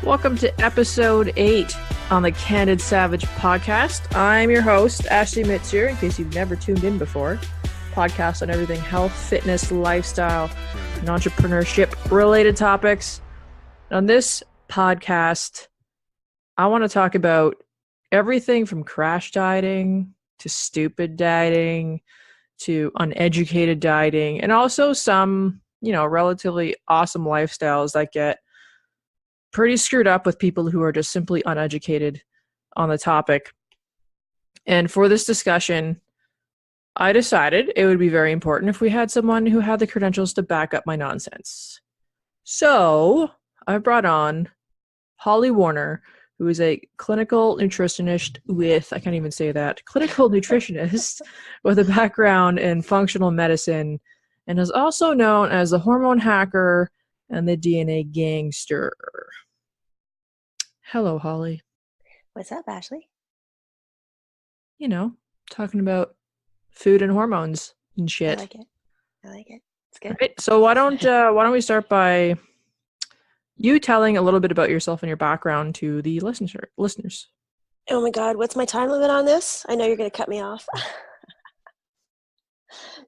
Welcome to episode 8 on the Candid Savage podcast. I'm your host, Ashley Mitzier, in case you've never tuned in before. Podcast on everything health, fitness, lifestyle, and entrepreneurship related topics. On this podcast, I want to talk about everything from crash dieting to stupid dieting to uneducated dieting, and also some, relatively awesome lifestyles that get pretty screwed up with people who are just simply uneducated on the topic. And for this discussion, I decided it would be very important if we had someone who had the credentials to back up my nonsense. So I brought on Holly Warner, who is a clinical nutritionist clinical nutritionist with a background in functional medicine, and is also known as the hormone hacker and the DNA gangster. Hello, Holly. What's up, Ashley? Talking about food and hormones and shit. I like it. It's good. Right, so why don't we start by you telling a little bit about yourself and your background to the listeners. Oh my God, what's my time limit on this? I know you're going to cut me off.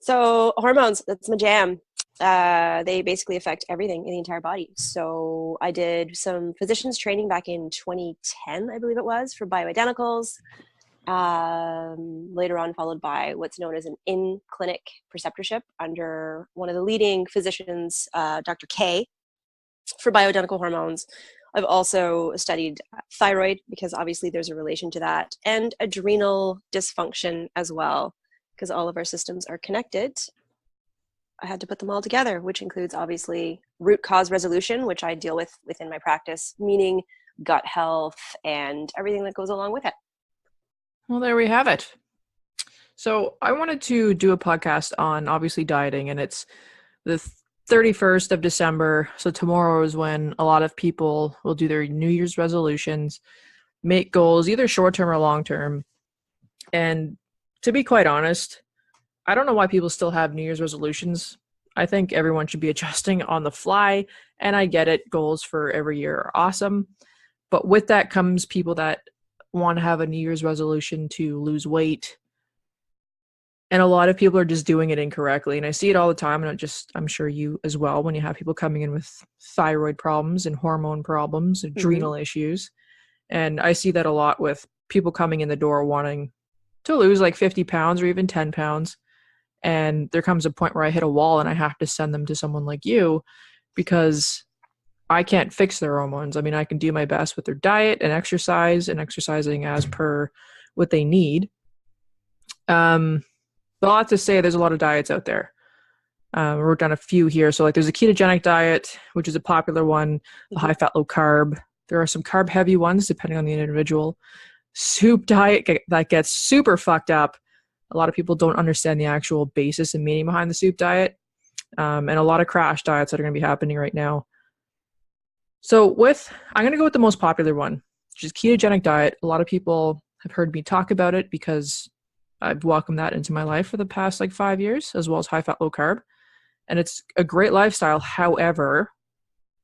So hormones, that's my jam. They basically affect everything in the entire body. So I did some physician's training back in 2010, I believe it was, for bioidenticals. Later on followed by what's known as an in-clinic preceptorship under one of the leading physicians, Dr. K, for bioidentical hormones. I've also studied thyroid, because obviously there's a relation to that, and adrenal dysfunction as well, because all of our systems are connected. I had to put them all together, which includes obviously root cause resolution, which I deal with within my practice, meaning gut health and everything that goes along with it. Well, there we have it. So I wanted to do a podcast on obviously dieting, and it's the 31st of December. So tomorrow is when a lot of people will do their New Year's resolutions, make goals, either short-term or long-term. And to be quite honest, I don't know why people still have New Year's resolutions. I think everyone should be adjusting on the fly, and I get it. Goals for every year are awesome. But with that comes people that want to have a New Year's resolution to lose weight. And a lot of people are just doing it incorrectly. And I see it all the time. And I'm sure you as well, when you have people coming in with thyroid problems and hormone problems, adrenal issues. And I see that a lot with people coming in the door wanting to lose like 50 pounds or even 10 pounds. And there comes a point where I hit a wall and I have to send them to someone like you, because I can't fix their hormones. I mean, I can do my best with their diet and exercising as per what they need. But I'll have to say there's a lot of diets out there. I wrote down a few here. So like there's a ketogenic diet, which is a popular one, the high fat, low carb. There are some carb heavy ones depending on the individual. Soup diet that gets super fucked up. A lot of people don't understand the actual basis and meaning behind the soup diet. And a lot of crash diets that are going to be happening right now. So I'm going to go with the most popular one, which is ketogenic diet. A lot of people have heard me talk about it because I've welcomed that into my life for the past 5 years, as well as high fat, low carb. And it's a great lifestyle. However,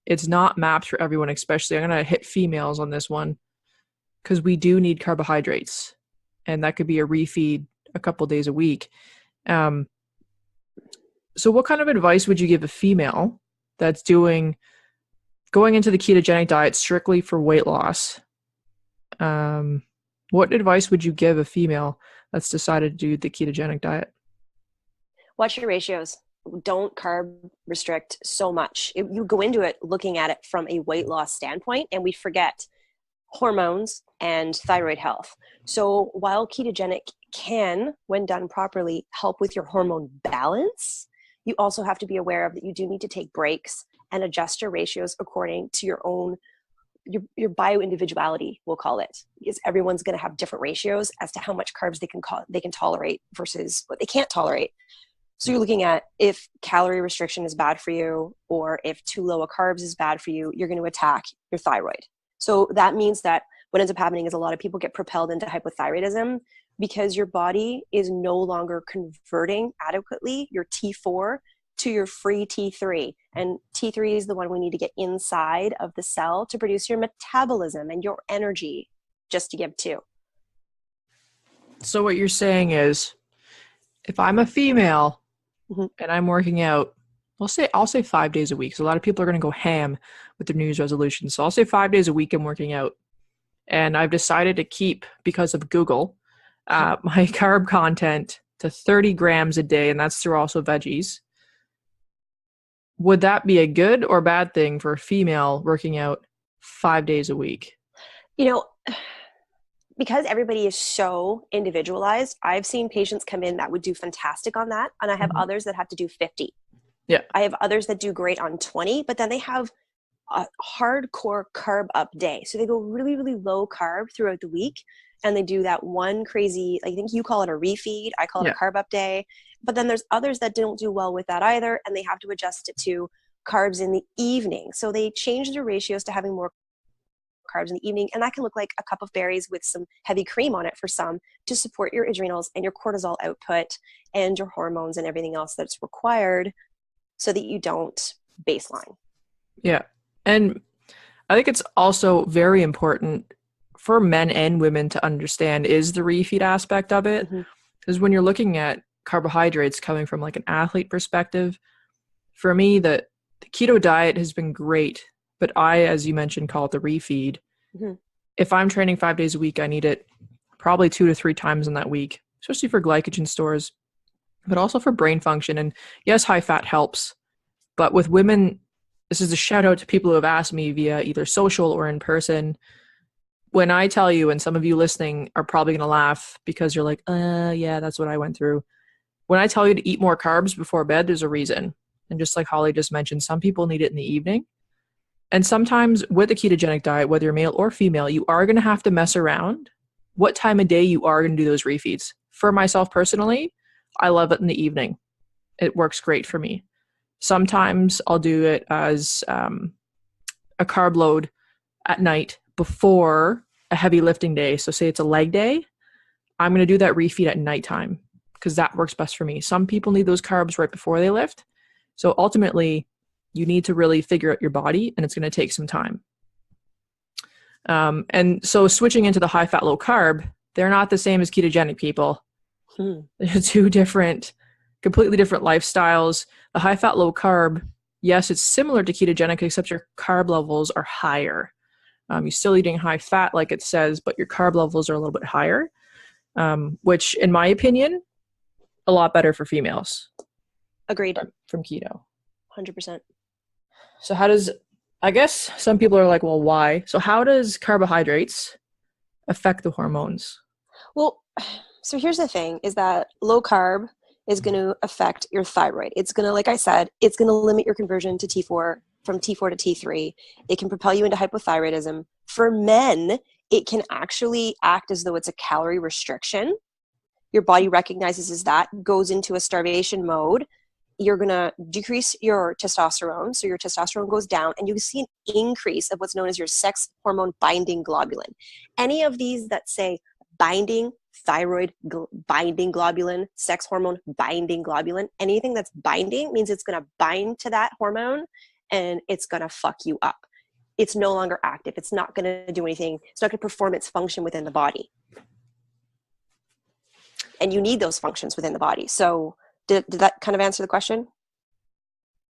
it's not mapped for everyone, especially I'm going to hit females on this one, because we do need carbohydrates, and that could be a refeed a couple days a week. So what kind of advice would you give a female that's going into the ketogenic diet strictly for weight loss? What advice would you give a female that's decided to do the ketogenic diet? Watch your ratios. Don't carb restrict so much. You go into it looking at it from a weight loss standpoint, and we forget hormones and thyroid health. So while ketogenic can, when done properly, help with your hormone balance, you also have to be aware of that you do need to take breaks and adjust your ratios according to your own, your bio-individuality, we'll call it, because everyone's going to have different ratios as to how much carbs they can tolerate versus what they can't tolerate. So you're looking at if calorie restriction is bad for you, or if too low a carbs is bad for you, you're going to attack your thyroid. So that means that what ends up happening is a lot of people get propelled into hypothyroidism because your body is no longer converting adequately your T4 to your free T3. And T3 is the one we need to get inside of the cell to produce your metabolism and your energy, just to give two. So what you're saying is, if I'm a female and I'm working out, I'll say 5 days a week. So a lot of people are going to go ham with their New Year's resolutions. So I'll say 5 days a week I'm working out. And I've decided to keep, because of Google, my carb content to 30 grams a day. And that's through also veggies. Would that be a good or bad thing for a female working out 5 days a week? You know, because everybody is so individualized, I've seen patients come in that would do fantastic on that. And I have others that have to do 50. Yeah. I have others that do great on 20, but then they have a hardcore carb up day. So they go really, really low carb throughout the week. And they do that one crazy, I think you call it a refeed. I call it a carb up day. But then there's others that don't do well with that either. And they have to adjust it to carbs in the evening. So they change their ratios to having more carbs in the evening. And that can look like a cup of berries with some heavy cream on it for some, to support your adrenals and your cortisol output and your hormones and everything else that's required so that you don't baseline. Yeah. And I think it's also very important for men and women to understand is the refeed aspect of it. Because when you're looking at carbohydrates coming from like an athlete perspective, for me, the keto diet has been great. But I, as you mentioned, call it the refeed. If I'm training 5 days a week, I need it probably 2 to 3 times in that week, especially for glycogen stores, but also for brain function. And yes, high fat helps. But with women, this is a shout out to people who have asked me via either social or in person. When I tell you, and some of you listening are probably going to laugh because you're like, yeah, that's what I went through. When I tell you to eat more carbs before bed, there's a reason. And just like Holly just mentioned, some people need it in the evening. And sometimes with a ketogenic diet, whether you're male or female, you are going to have to mess around what time of day you are going to do those refeeds. For myself personally, I love it in the evening. It works great for me. Sometimes I'll do it as a carb load at night before a heavy lifting day. So say it's a leg day, I'm going to do that refeed at nighttime because that works best for me. Some people need those carbs right before they lift. So ultimately, you need to really figure out your body, and it's going to take some time. And so switching into the high fat, low carb, they're not the same as ketogenic people. They're two completely different lifestyles. The high fat, low carb, yes, it's similar to ketogenic, except your carb levels are higher. You're still eating high fat like it says, but your carb levels are a little bit higher, which in my opinion, a lot better for females. Agreed. From keto. 100%. So I guess some people are like, well, why? So how does carbohydrates affect the hormones? Well, so here's the thing, is that low carb is going to affect your thyroid. It's going to, like I said, it's going to limit your conversion to T4, from T4 to T3. It can propel you into hypothyroidism. For men, it can actually act as though it's a calorie restriction. Your body recognizes as that, goes into a starvation mode. You're going to decrease your testosterone. So your testosterone goes down, and you see an increase of what's known as your sex hormone binding globulin. Any of these that say binding, thyroid binding globulin, sex hormone binding globulin, anything that's binding means it's going to bind to that hormone and it's going to fuck you up. It's no longer active. It's not going to do anything. It's not going to perform its function within the body. And you need those functions within the body. So did that kind of answer the question?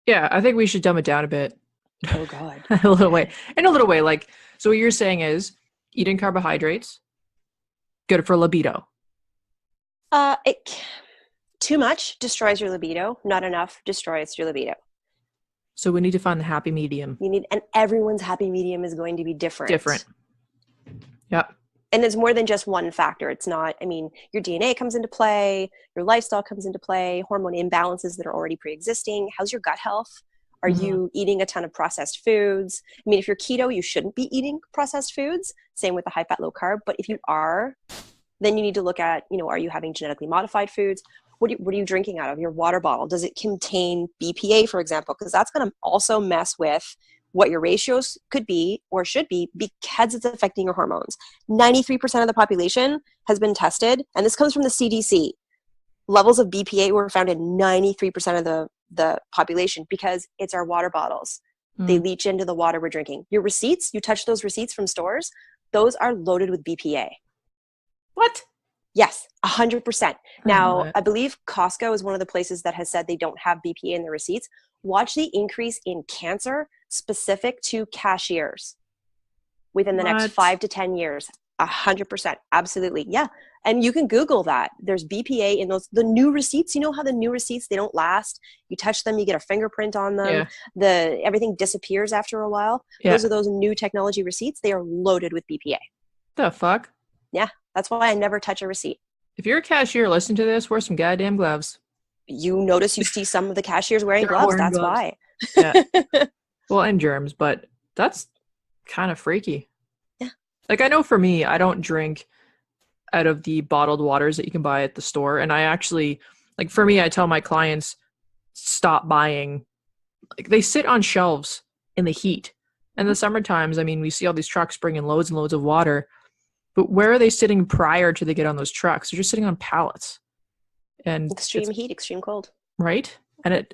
Yeah, I think we should dumb it down a bit. Oh, God. In a little way. Like, so what you're saying is eating carbohydrates, good for libido. Too much destroys your libido. Not enough destroys your libido. So we need to find the happy medium. And everyone's happy medium is going to be different. Yep. And it's more than just one factor. It's not, your DNA comes into play, your lifestyle comes into play, hormone imbalances that are already pre-existing. How's your gut health? Are you eating a ton of processed foods? If you're keto, you shouldn't be eating processed foods. Same with the high fat, low carb. But if you are, then you need to look at, are you having genetically modified foods? What are you drinking out of your water bottle? Does it contain BPA, for example? Because that's going to also mess with what your ratios could be or should be, because it's affecting your hormones. 93% of the population has been tested, and this comes from the CDC. Levels of BPA were found in 93% of the population because it's our water bottles. They leach into the water we're drinking. Your receipts, you touch those receipts from stores, those are loaded with BPA. What? Yes, 100%. Now, I believe Costco is one of the places that has said they don't have BPA in their receipts. Watch the increase in cancer specific to cashiers within the next 5 to 10 years. 100%. Absolutely. Yeah. And you can Google that. There's BPA in the new receipts. You know how the new receipts, they don't last. You touch them, you get a fingerprint on them. Everything disappears after a while. Those are those new technology receipts. They are loaded with BPA. The fuck? Yeah. That's why I never touch a receipt. If you're a cashier, listen to this, wear some goddamn gloves. You notice you see some of the cashiers wearing gloves. That's why. Yeah. Well, and germs, but that's kind of freaky. Yeah. Like, I know for me, I don't drink out of the bottled waters that you can buy at the store. And I actually, like, for me, I tell my clients, stop buying. Like, they sit on shelves in the heat. And the summer times, I mean, we see all these trucks bringing loads and loads of water. But where are they sitting prior to they get on those trucks? They're just sitting on pallets. And extreme heat, extreme cold. Right? And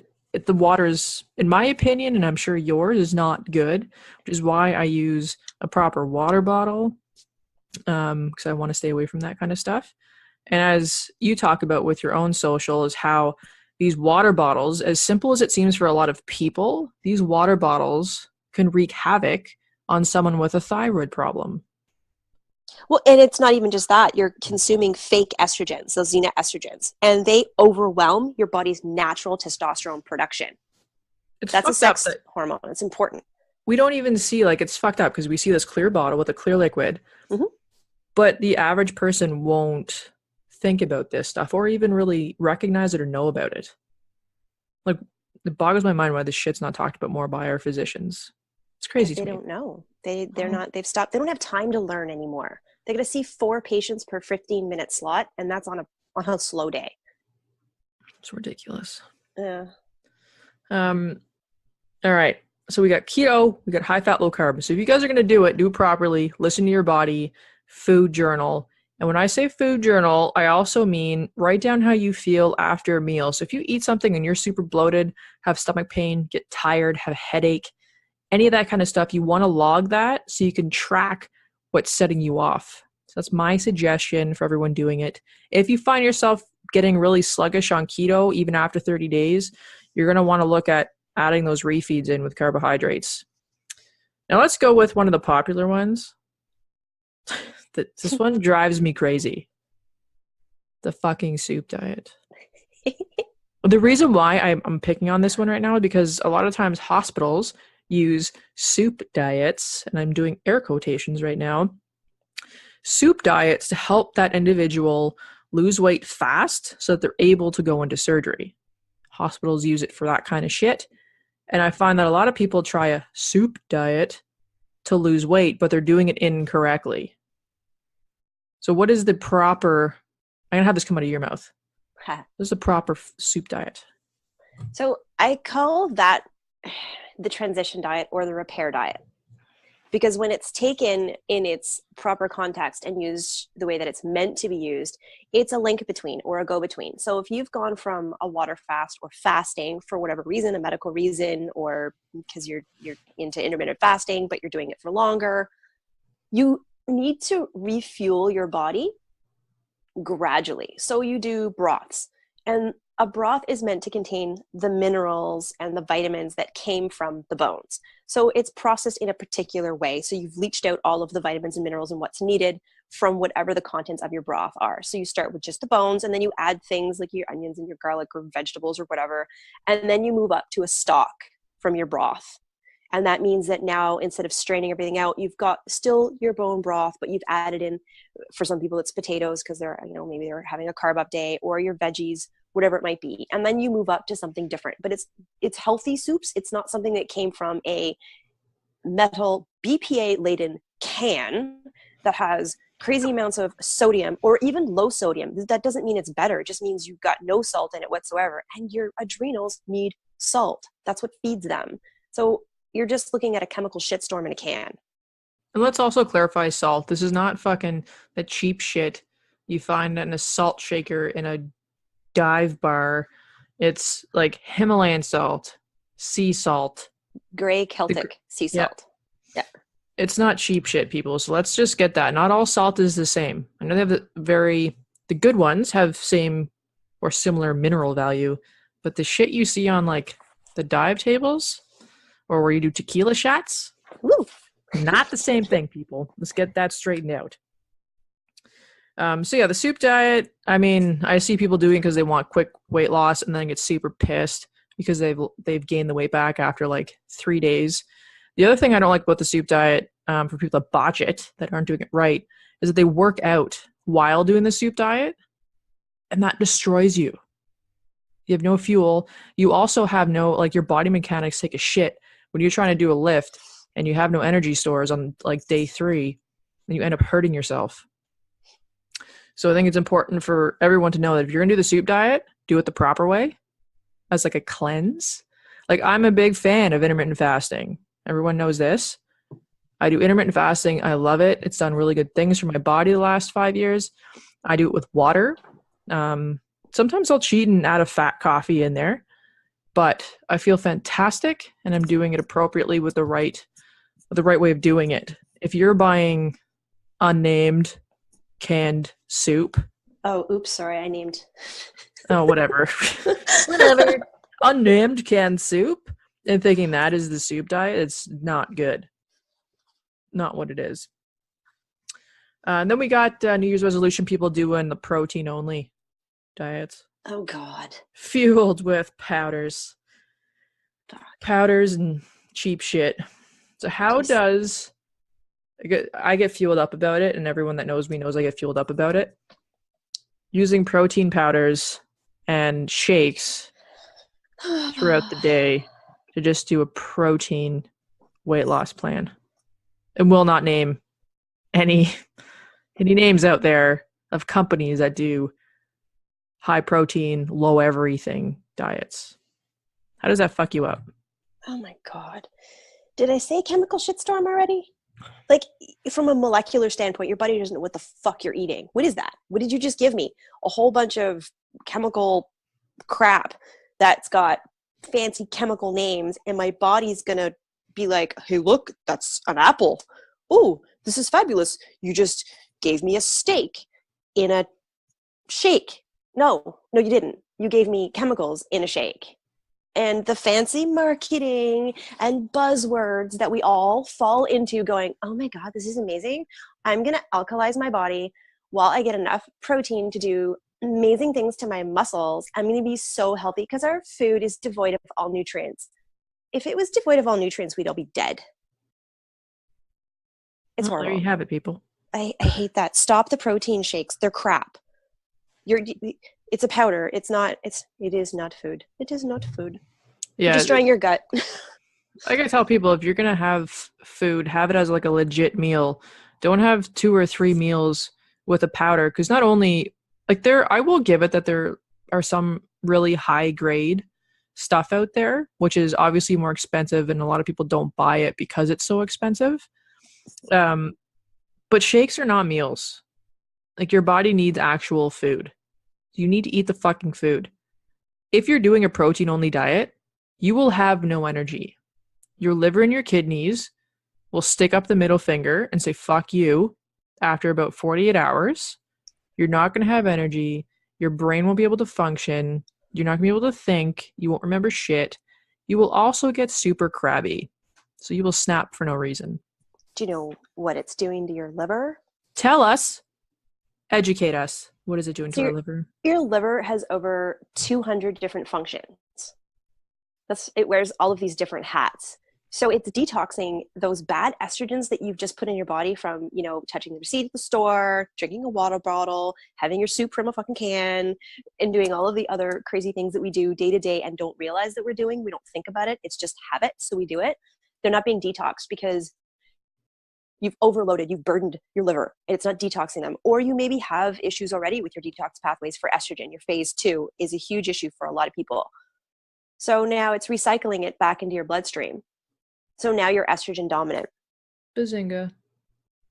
the water is, in my opinion, and I'm sure yours, is not good, which is why I use a proper water bottle, because I want to stay away from that kind of stuff. And as you talk about with your own social, is how these water bottles, as simple as it seems for a lot of people, these water bottles can wreak havoc on someone with a thyroid problem. Well, and it's not even just that. You're consuming fake estrogens, those xenoestrogens, and they overwhelm your body's natural testosterone production. That's a sex hormone. It's important. We don't even see, like, it's fucked up because we see this clear bottle with a clear liquid, but the average person won't think about this stuff or even really recognize it or know about it. Like, it boggles my mind why this shit's not talked about more by our physicians. It's crazy to me. They don't know. They've stopped. They don't have time to learn anymore. They're going to see 4 patients per 15-minute slot, and that's on a slow day. It's ridiculous. Yeah. All right. So we got keto, we got high fat, low carb. So if you guys are going to do it properly, listen to your body, food journal. And when I say food journal, I also mean write down how you feel after a meal. So if you eat something and you're super bloated, have stomach pain, get tired, have a headache, any of that kind of stuff, you want to log that so you can track what's setting you off. So that's my suggestion for everyone doing it. If you find yourself getting really sluggish on keto, even after 30 days, you're going to want to look at adding those refeeds in with carbohydrates. Now let's go with one of the popular ones. This one drives me crazy. The fucking soup diet. The reason why I'm picking on this one right now is because a lot of times hospitals use soup diets, and I'm doing air quotations right now, soup diets to help that individual lose weight fast so that they're able to go into surgery. Hospitals use it for that kind of shit. And I find that a lot of people try a soup diet to lose weight, but they're doing it incorrectly. So what is the proper, I'm going to have this come out of your mouth. What is the proper soup diet? So I call that the transition diet or the repair diet, because when it's taken in its proper context and used the way that it's meant to be used, it's a link between or a go between. So if you've gone from a water fast or fasting for whatever reason, a medical reason, or because you're into intermittent fasting but you're doing it for longer, you need to refuel your body gradually. So you do broths, and a broth is meant to contain the minerals and the vitamins that came from the bones. So it's processed in a particular way. So you've leached out all of the vitamins and minerals and what's needed from whatever the contents of your broth are. So you start with just the bones, and then you add things like your onions and your garlic or vegetables or whatever. And then you move up to a stock from your broth. And that means that now, instead of straining everything out, you've got still your bone broth, but you've added in, for some people it's potatoes because they're, maybe they're having a carb up day, or your veggies, whatever it might be. And then you move up to something different. But it's healthy soups. It's not something that came from a metal BPA-laden can that has crazy amounts of sodium or even low sodium. That doesn't mean it's better. It just means you've got no salt in it whatsoever. And your adrenals need salt. That's what feeds them. So you're just looking at a chemical shitstorm in a can. And let's also clarify salt. This is not fucking the cheap shit you find in a salt shaker in a dive bar It's like Himalayan salt, sea salt. Gray The, gr- Celtic sea yeah, salt. Yeah. it's not cheap shit, people. So let's just get that. Not all salt is the same. I know they have the good ones have same or similar mineral value, but the shit you see on like the dive tables or where you do tequila shots, Woo. not the same thing, people. Let's get that straightened out. So yeah, the soup diet. I mean, I see people doing because they want quick weight loss and then get super pissed because they've gained the weight back after like 3 days. The other thing I don't like about the soup diet, for people that botch it, that aren't doing it right, is that they work out while doing the soup diet, and that destroys you. You have no fuel. You also have no, like, your body mechanics take a shit when you're trying to do a lift and you have no energy stores on like day 3, and you end up hurting yourself. So I think it's important for everyone to know that if you're gonna do the soup diet, do it the proper way, as like a cleanse. Like, I'm a big fan of intermittent fasting. Everyone knows this. I do intermittent fasting. I love it. It's done really good things for my body the last 5 years. I do it with water. Sometimes I'll cheat and add a fat coffee in there, but I feel fantastic, and I'm doing it appropriately with the right way of doing it. If you're buying unnamed canned soup, Oh, oops, sorry, I named. oh, whatever. Whatever. Unnamed canned soup and thinking that is the soup diet, it's not good. Not what it is. And then we got New Year's resolution people doing the protein only diets, Oh God. fueled with powders Fuck. and cheap shit. So how Just- does I get fueled up about it, and everyone that knows me knows I get fueled up about it. Using protein powders and shakes throughout the day to just do a protein weight loss plan. And will not name any names out there of companies that do high protein, low everything diets. How does that fuck you up? Oh my God. Did I say chemical shitstorm already? Like, from a molecular standpoint, your body doesn't know what the fuck you're eating. What is that? What did you just give me? A whole bunch of chemical crap that's got fancy chemical names, and my body's gonna be like, hey, look, that's an apple. Oh, this is fabulous. You just gave me a steak in a shake. No, you didn't. You gave me chemicals in a shake. And the fancy marketing and buzzwords that we all fall into going, oh my God, this is amazing. I'm going to alkalize my body while I get enough protein to do amazing things to my muscles. I'm going to be so healthy because our food is devoid of all nutrients. If it was devoid of all nutrients, we'd all be dead. It's Well, horrible. there you have it, people. I hate that. Stop the protein shakes. They're crap. It's a powder. It is not food. It is not food. Yeah, You're destroying your gut. like I tell people, if you're gonna have food, have it as like a legit meal. Don't have 2 or 3 meals with a powder, because not only like I will give it that there are some really high grade stuff out there, which is obviously more expensive, and a lot of people don't buy it because it's so expensive. But shakes are not meals. Like, your body needs actual food. You need to eat the fucking food. If you're doing a protein only diet, you will have no energy. Your liver and your kidneys will stick up the middle finger and say, fuck you, after about 48 hours. You're not going to have energy. Your brain won't be able to function. You're not going to be able to think. You won't remember shit. You will also get super crabby. So you will snap for no reason. Do you know what it's doing to your liver? Tell us. Educate us. What is it doing to our liver? Your liver has over 200 different functions. It wears all of these different hats. So it's detoxing those bad estrogens that you've just put in your body from, touching the receipt at the store, drinking a water bottle, having your soup from a fucking can, and doing all of the other crazy things that we do day to day and don't realize that we're doing. We don't think about it. It's just habit. So we do it. They're not being detoxed because you've overloaded, you've burdened your liver, and it's not detoxing them. Or you maybe have issues already with your detox pathways for estrogen. Your phase 2 is a huge issue for a lot of people. So now it's recycling it back into your bloodstream. So now you're estrogen dominant. Bazinga.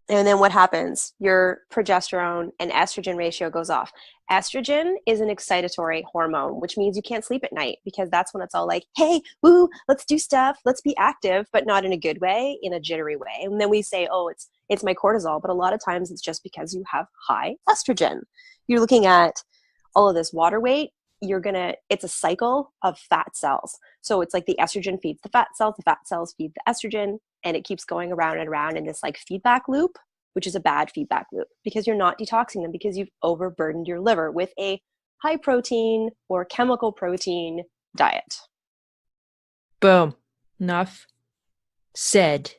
And then what happens? Your progesterone and estrogen ratio goes off. Estrogen is an excitatory hormone, which means you can't sleep at night because that's when it's all like, hey, woo, let's do stuff, let's be active, but not in a good way, in a jittery way. And then we say, oh, it's my cortisol, but a lot of times it's just because you have high estrogen. You're looking at all of this water weight, it's a cycle of fat cells. So it's like the estrogen feeds the fat cells feed the estrogen, and it keeps going around and around in this like feedback loop, which is a bad feedback loop because you're not detoxing them because you've overburdened your liver with a high protein or chemical protein diet. Boom. Enough said.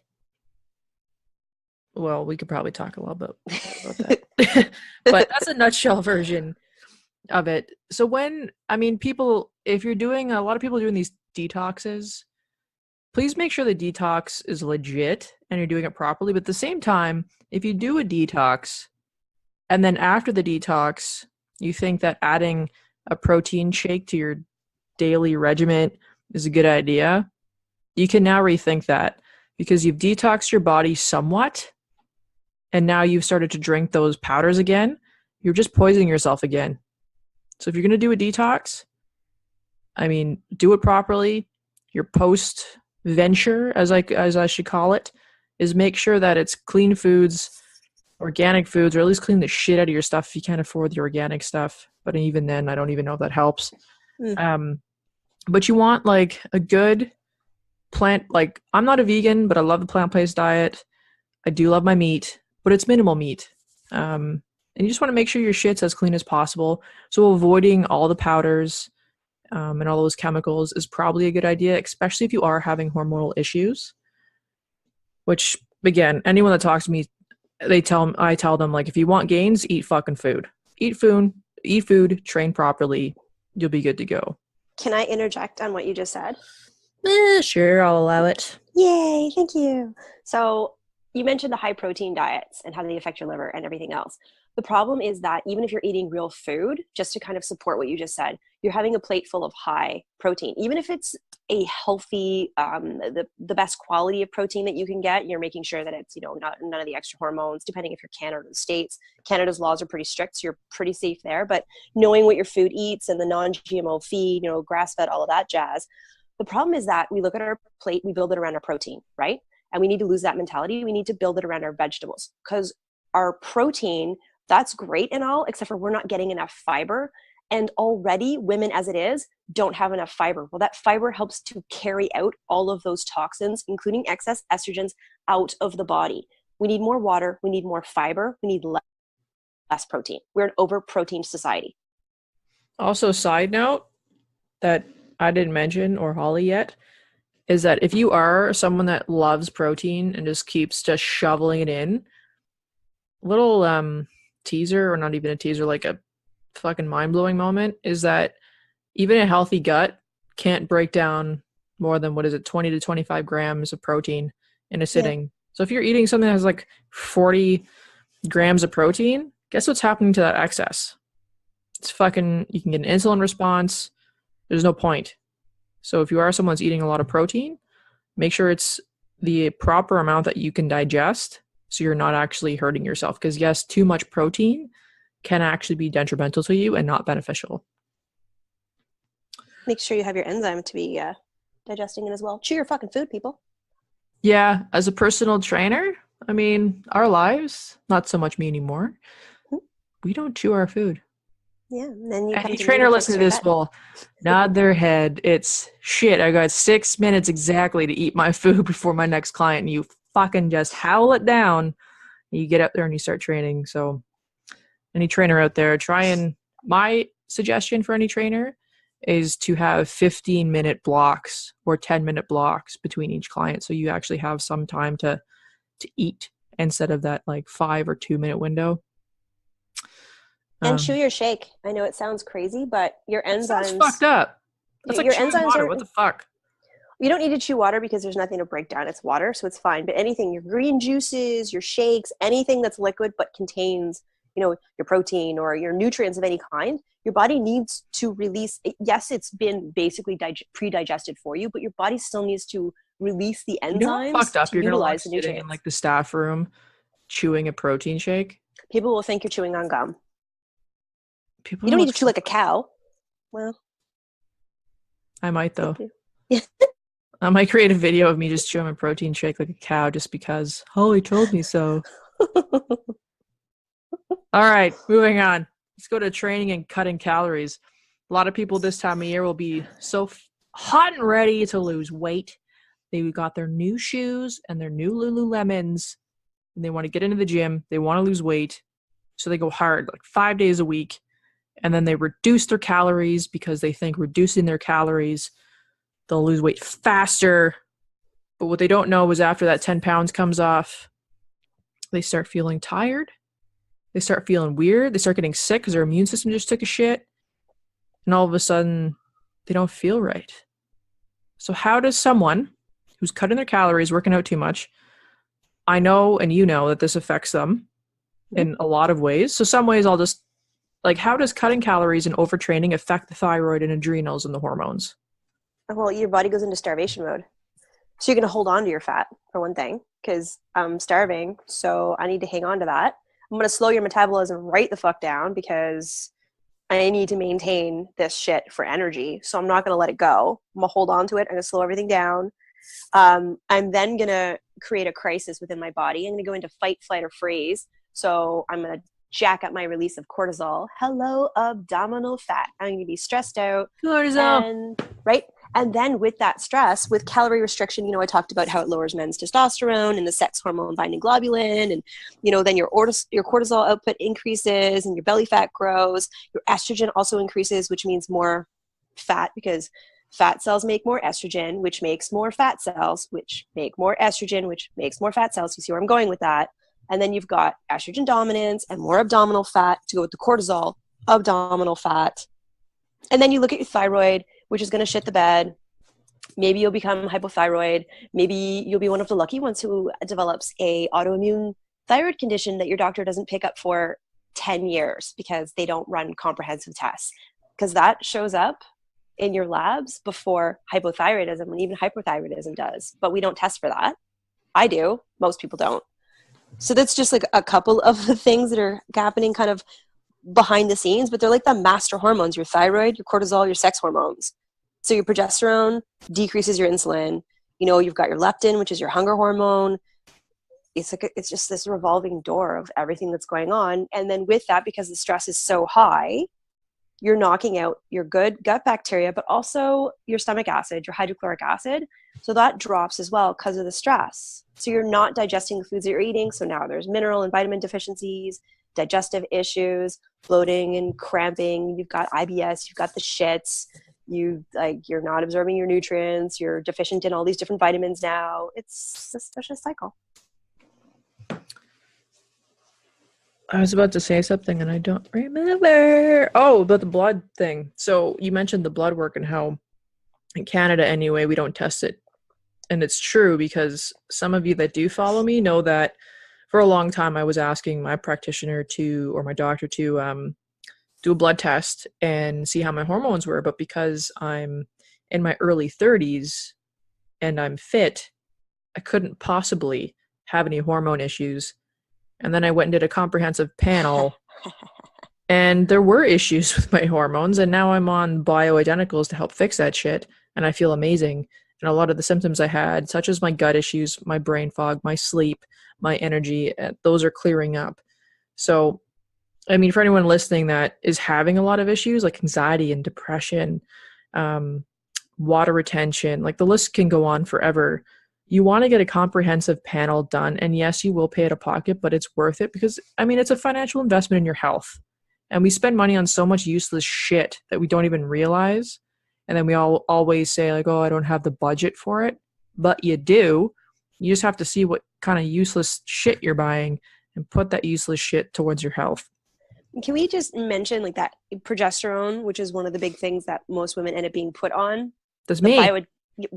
Well, we could probably talk a little bit about that. But that's a nutshell version of it. So people, if you're doing, a lot of people doing these detoxes, please make sure the detox is legit and you're doing it properly. But at the same time, if you do a detox and then after the detox, you think that adding a protein shake to your daily regimen is a good idea, you can now rethink that because you've detoxed your body somewhat and now you've started to drink those powders again. You're just poisoning yourself again. So if you're going to do a detox, do it properly. Your post venture, as I should call it, is make sure that it's clean foods, organic foods, or at least clean the shit out of your stuff if you can't afford the organic stuff. But even then, I don't even know if that helps. But you want like a good plant, like I'm not a vegan, but I love the plant-based diet. I do love my meat, but it's minimal meat. And you just want to make sure your shit's as clean as possible. So avoiding all the powders and all those chemicals is probably a good idea, especially if you are having hormonal issues. Which, again, anyone that talks to me, I tell them, like, if you want gains, eat fucking food. Eat food, train properly, you'll be good to go. Can I interject on what you just said? Sure, I'll allow it. Yay, thank you. So you mentioned the high protein diets and how they affect your liver and everything else. The problem is that even if you're eating real food, just to kind of support what you just said, you're having a plate full of high protein. Even if it's a healthy, the best quality of protein that you can get, you're making sure that it's, none of the extra hormones, depending if you're Canada or the States. Canada's laws are pretty strict, so you're pretty safe there. But knowing what your food eats and the non-GMO feed, grass-fed, all of that jazz. The problem is that we look at our plate, we build it around our protein, right? And we need to lose that mentality. We need to build it around our vegetables because our protein, that's great and all, except for we're not getting enough fiber. And already women as it is don't have enough fiber. Well, that fiber helps to carry out all of those toxins, including excess estrogens, out of the body. We need more water. We need more fiber. We need less protein. We're an over protein society. Also, side note that I didn't mention or Holly yet is that if you are someone that loves protein and just keeps just shoveling it in, little teaser, or not even a teaser, like a fucking mind-blowing moment, is that even a healthy gut can't break down more than 20 to 25 grams of protein in a sitting. Yeah. So if you're eating something that has like 40 grams of protein, guess what's happening to that excess? It's fucking, you can get an insulin response. There's no point. So if you are someone that's eating a lot of protein, make sure it's the proper amount that you can digest so you're not actually hurting yourself. Because yes, too much protein can actually be detrimental to you and not beneficial. Make sure you have your enzyme to be digesting it as well. Chew your fucking food, people. Yeah, as a personal trainer, our lives, not so much me anymore, we don't chew our food. Yeah, and then any trainer listening to this will nod their head. It's shit. I got 6 minutes exactly to eat my food before my next client, and you fucking just howl it down. And you get up there and you start training. So, any trainer out there, my suggestion for any trainer is to have 15-minute blocks or 10-minute blocks between each client, so you actually have some time to eat instead of that like 5 or 2 minute window. And chew your shake. I know it sounds crazy, but your enzymes... Sounds fucked up. That's like your enzymes water. What the fuck? You don't need to chew water because there's nothing to break down. It's water, so it's fine. But anything, your green juices, your shakes, anything that's liquid but contains, your protein or your nutrients of any kind, your body needs to release... Yes, it's been basically pre-digested for you, but your body still needs to release the enzymes fucked up. to You're utilize gonna the nutrients. In like the staff room chewing a protein shake. People will think you're chewing on gum. People You don't need look to chew like a cow. Well, I might though. Yeah. I might create a video of me just chewing a protein shake like a cow just because Holly told me so. All right, moving on. Let's go to training and cutting calories. A lot of people this time of year will be so hot and ready to lose weight. They got their new shoes and their new Lululemons, and they want to get into the gym. They want to lose weight, so they go hard, like 5 days a week, and then they reduce their calories because they think reducing their calories, they'll lose weight faster. But what they don't know is after that 10 pounds comes off, they start feeling tired. They start feeling weird. They start getting sick because their immune system just took a shit. And all of a sudden, they don't feel right. So how does someone who's cutting their calories, working out too much, I know and you know that this affects them in a lot of ways. So some ways I'll just, like, how does cutting calories and overtraining affect the thyroid and adrenals and the hormones? Well, your body goes into starvation mode. So you're going to hold on to your fat, for one thing, because I'm starving, so I need to hang on to that. I'm going to slow your metabolism right the fuck down because I need to maintain this shit for energy. So I'm not going to let it go. I'm going to hold on to it. I'm going to slow everything down. I'm then going to create a crisis within my body. I'm going to go into fight, flight, or freeze. So I'm going to jack up my release of cortisol. Hello, abdominal fat. I'm going to be stressed out. Cortisol. And then with that stress, with calorie restriction, you know, I talked about how it lowers men's testosterone and the sex hormone binding globulin. And, you know, then your cortisol output increases and your belly fat grows. Your estrogen also increases, which means more fat because fat cells make more estrogen, which makes more fat cells, which make more estrogen, which makes more fat cells. You see where I'm going with that? And then you've got estrogen dominance and more abdominal fat to go with the cortisol, abdominal fat. And then you look at your thyroid, which is going to shit the bed. Maybe you'll become hypothyroid. Maybe you'll be one of the lucky ones who develops a autoimmune thyroid condition that your doctor doesn't pick up for 10 years because they don't run comprehensive tests. Because that shows up in your labs before hypothyroidism and even hyperthyroidism does. But we don't test for that. I do. Most people don't. So that's just like a couple of the things that are happening kind of behind the scenes, but they're like the master hormones, your thyroid, your cortisol, your sex hormones. So your progesterone decreases your insulin. You know, you've got your leptin, which is your hunger hormone. It's just this revolving door of everything that's going on. And then with that, because the stress is so high, you're knocking out your good gut bacteria, but also your stomach acid, your hydrochloric acid. So that drops as well because of the stress. So you're not digesting the foods that you're eating. So now there's mineral and vitamin deficiencies, digestive issues, bloating and cramping. You've got IBS, you've got the shits, you're not absorbing your nutrients, you're deficient in all these different vitamins now. It's a vicious cycle. I was about to say something and I don't remember. Oh, about the blood thing. So you mentioned the blood work and how in Canada anyway, we don't test it. And it's true because some of you that do follow me know that for a long time I was asking my practitioner to, or my doctor to do a blood test and see how my hormones were. But because I'm in my early 30s and I'm fit, I couldn't possibly have any hormone issues. And then I went and did a comprehensive panel and there were issues with my hormones. And now I'm on bioidenticals to help fix that shit. And I feel amazing. And a lot of the symptoms I had, such as my gut issues, my brain fog, my sleep, my energy, those are clearing up. So, I mean, for anyone listening that is having a lot of issues like anxiety and depression, water retention, like the list can go on forever. You want to get a comprehensive panel done. And yes, you will pay out of pocket, but it's worth it because, I mean, it's a financial investment in your health. And we spend money on so much useless shit that we don't even realize. And then we all always say like, oh, I don't have the budget for it. But you do. You just have to see what kind of useless shit you're buying and put that useless shit towards your health. Can we just mention like that progesterone, which is one of the big things that most women end up being put on? That's me.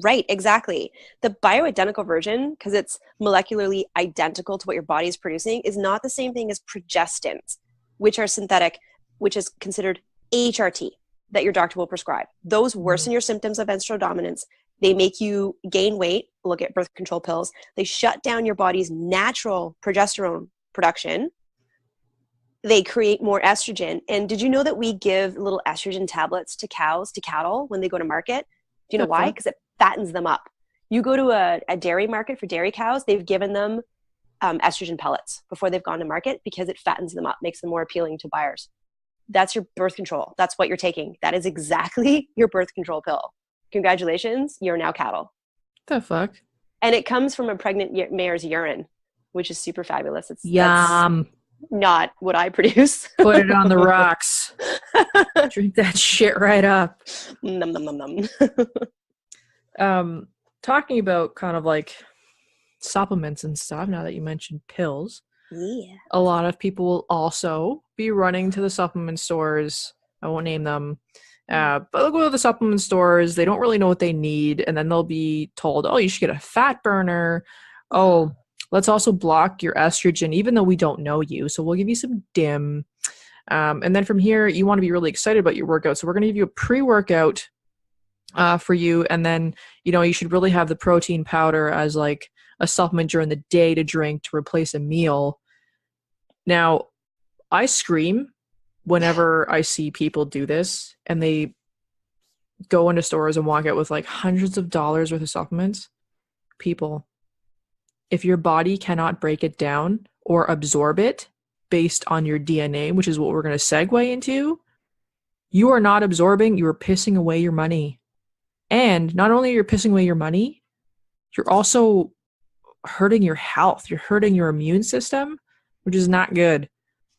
Right, exactly. The bioidentical version, because it's molecularly identical to what your body is producing, is not the same thing as progestins, which are synthetic, which is considered HRT that your doctor will prescribe. Those worsen your symptoms of menstrual dominance. They make you gain weight. Look at birth control pills. They shut down your body's natural progesterone production, they create more estrogen. And did you know that we give little estrogen tablets to cattle when they go to market? Do you know why? Because it fattens them up. You go to a dairy market for dairy cows, they've given them estrogen pellets before they've gone to market because it fattens them up, makes them more appealing to buyers. That's your birth control. That's what you're taking. That is exactly your birth control pill. Congratulations, you're now cattle. The fuck? And it comes from a pregnant mare's urine, which is super fabulous. Yum. That's not what I produce. Put it on the rocks. Drink that shit right up. Num, num, num, num. Talking about kind of like supplements and stuff, now that you mentioned pills, a lot of people will also be running to the supplement stores. I won't name them. But they'll go to the supplement stores. They don't really know what they need. And then they'll be told, oh, you should get a fat burner. Oh, let's also block your estrogen, even though we don't know you. So we'll give you some DIM. And then from here, you want to be really excited about your workout. So we're going to give you a pre-workout for you. And then, you should really have the protein powder as like a supplement during the day to drink to replace a meal. Now, I scream whenever I see people do this and they go into stores and walk out with like hundreds of dollars worth of supplements. People, if your body cannot break it down or absorb it based on your DNA, which is what we're going to segue into, you are not absorbing, you are pissing away your money. And not only are you pissing away your money, you're also hurting your health. You're hurting your immune system, which is not good.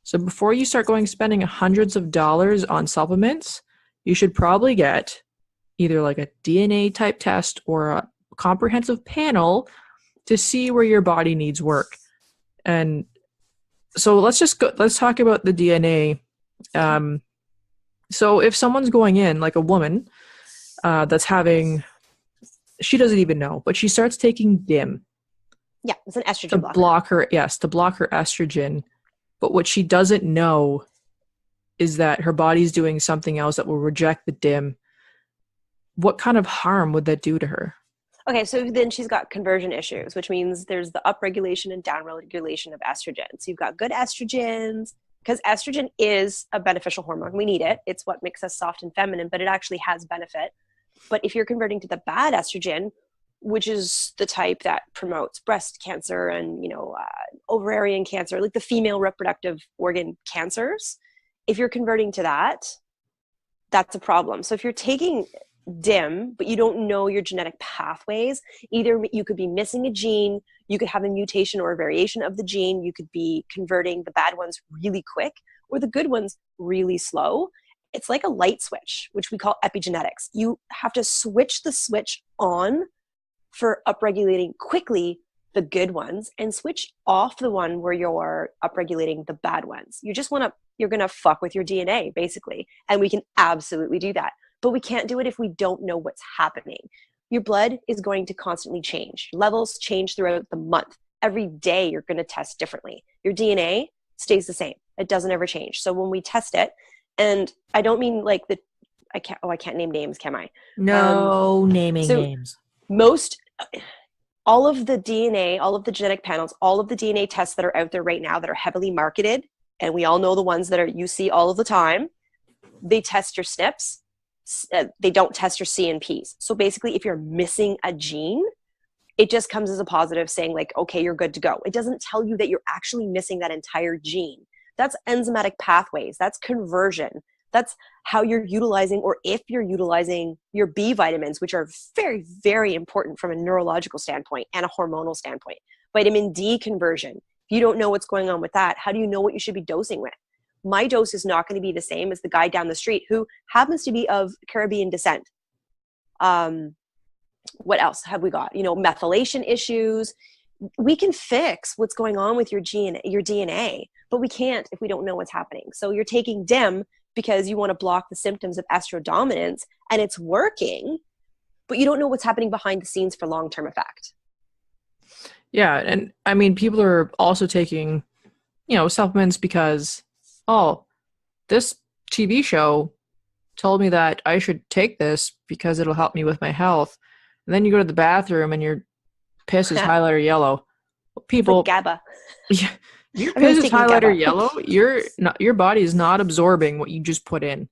So before you start spending hundreds of dollars on supplements, you should probably get either like a DNA type test or a comprehensive panel to see where your body needs work. And so let's talk about the DNA. So if someone's going in, like a woman that's she doesn't even know, but she starts taking DIM. Yeah, it's an estrogen blocker. To block her estrogen. But what she doesn't know is that her body's doing something else that will reject the DIM. What kind of harm would that do to her? Okay, so then she's got conversion issues, which means there's the upregulation and downregulation of estrogen. So you've got good estrogens, because estrogen is a beneficial hormone. We need it. It's what makes us soft and feminine, but it actually has benefit. But if you're converting to the bad estrogen, which is the type that promotes breast cancer and, ovarian cancer, like the female reproductive organ cancers, if you're converting to that, that's a problem. So if you're taking DIM, but you don't know your genetic pathways, either you could be missing a gene, you could have a mutation or a variation of the gene, you could be converting the bad ones really quick or the good ones really slow. It's like a light switch, which we call epigenetics. You have to switch the switch on for upregulating quickly the good ones and switch off the one where you're upregulating the bad ones. You're going to fuck with your DNA basically. And we can absolutely do that, but we can't do it if we don't know what's happening. Your blood is going to constantly change. Levels change throughout the month. Every day you're going to test differently. Your DNA stays the same. It doesn't ever change. So when we test it, and I don't mean like I can't name names, can I? No naming names. All of the DNA, all of the genetic panels, all of the DNA tests that are out there right now that are heavily marketed, and we all know the ones that you see all of the time, they test your SNPs. They don't test your CNPs. So basically, if you're missing a gene, it just comes as a positive saying like, okay, you're good to go. It doesn't tell you that you're actually missing that entire gene. That's enzymatic pathways. That's conversion. That's how you're utilizing, or if you're utilizing your B vitamins, which are very, very important from a neurological standpoint and a hormonal standpoint. Vitamin D conversion. If you don't know what's going on with that, how do you know what you should be dosing with? My dose is not going to be the same as the guy down the street who happens to be of Caribbean descent. What else have we got? Methylation issues. We can fix what's going on with your DNA, but we can't if we don't know what's happening. So you're taking DIM because you want to block the symptoms of estrodominance, and it's working, but you don't know what's happening behind the scenes for long-term effect. Yeah, and I mean, people are also taking, supplements because, oh, this TV show told me that I should take this because it'll help me with my health. And then you go to the bathroom and your piss is highlighter yellow. It's like People, GABA. your Everyone's piss is taking highlighter GABA. yellow. Your body is not absorbing what you just put in.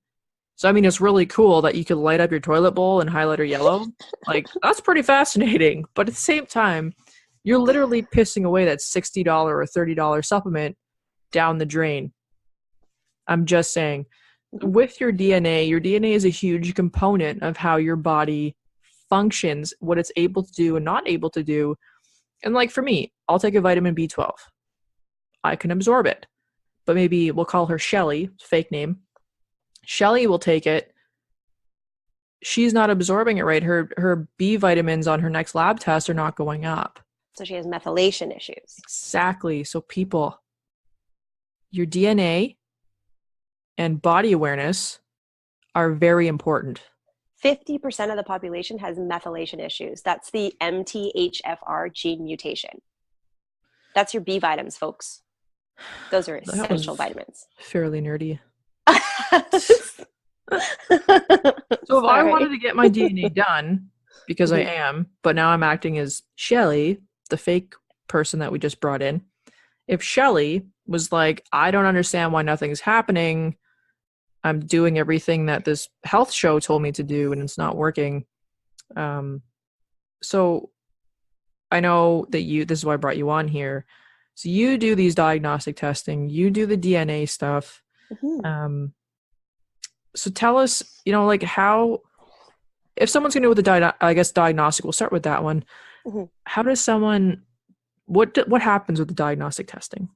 So I mean, it's really cool that you could light up your toilet bowl in highlighter yellow. Like that's pretty fascinating. But at the same time, you're literally pissing away that $60 or $30 supplement down the drain. I'm just saying. Mhm. With your DNA is a huge component of how your body functions, what it's able to do and not able to do. And like for me, I'll take a vitamin B12. I can absorb it. But maybe we'll call her Shelly, fake name. Shelly will take it. She's not absorbing it right. Her B vitamins on her next lab test are not going up. So she has methylation issues. Exactly. So people, your DNA and body awareness are very important. 50% of the population has methylation issues. That's the MTHFR gene mutation. That's your B vitamins, folks. Those are That essential was vitamins. fairly nerdy. So if I Sorry. wanted to get my DNA done, because I Mhm. am, but now I'm acting as Shelly, the fake person that we just brought in. If Shelly was like, I don't understand why nothing's happening, I'm doing everything that this health show told me to do and it's not working. So I know that this is why I brought you on here. So you do these diagnostic testing, you do the DNA stuff. Mhm. So tell us, like how, if someone's going to do with the diagnostic, we'll start with that one. Mhm. How does someone, what happens with the diagnostic testing?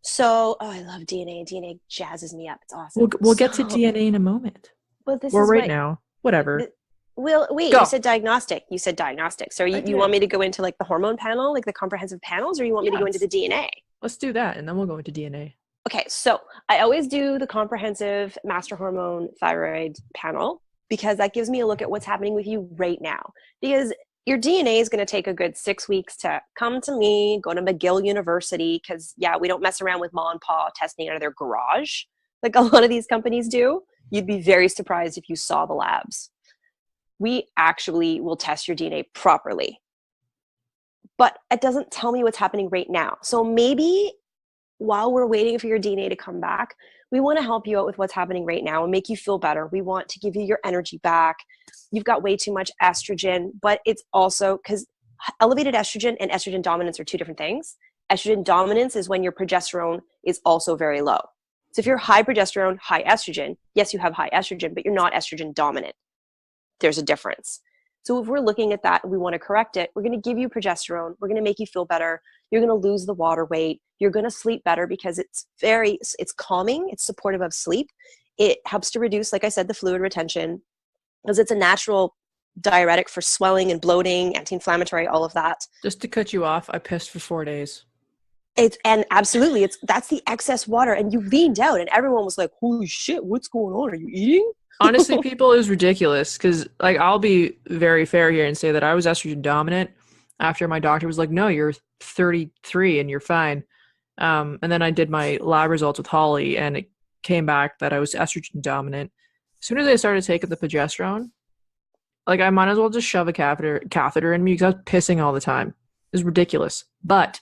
So, I love DNA. DNA jazzes me up. It's We'll, awesome. we'll get to DNA in a moment. Well, this Or is right what. now. Whatever. Well, wait. You Go. said diagnostic. You said diagnostic. So I you want did. me to go into like the hormone panel, like the comprehensive panels, or you want me to go into Yes. the DNA? Let's do that, and then we'll go into DNA. Okay, so I always do the comprehensive master hormone thyroid panel because that gives me a look at what's happening with you right now. Because your DNA is going to take a good 6 weeks to come to me, go to McGill University, because, yeah, we don't mess around with mom and pa testing out of their garage like a lot of these companies do. You'd be very surprised if you saw the labs. We actually will test your DNA properly. But it doesn't tell me what's happening right now. So maybe while we're waiting for your DNA to come back, we want to help you out with what's happening right now and make you feel better. We want to give you your energy back. You've got way too much estrogen, but it's also because elevated estrogen and estrogen dominance are two different things. Estrogen dominance is when your progesterone is also very low. So if you're high progesterone, high estrogen, yes, you have high estrogen, but you're not estrogen dominant. There's a difference. So if we're looking at that and we want to correct it, we're going to give you progesterone. We're going to make you feel better. You're going to lose the water weight. You're going to sleep better because it's calming. It's supportive of sleep. It helps to reduce, like I said, the fluid retention because it's a natural diuretic for swelling and bloating, anti-inflammatory, all of that. Just to cut you off, I pissed for 4 days. That's the excess water. And you leaned out and everyone was like, holy shit, what's going on? Are you eating? Honestly, people, it was ridiculous because, like, I'll be very fair here and say that I was estrogen dominant after my doctor was like, no, you're 33 and you're fine. And then I did my lab results with Holly and it came back that I was estrogen dominant. As soon as I started taking the progesterone, like, I might as well just shove a catheter in me because I was pissing all the time. It was ridiculous. But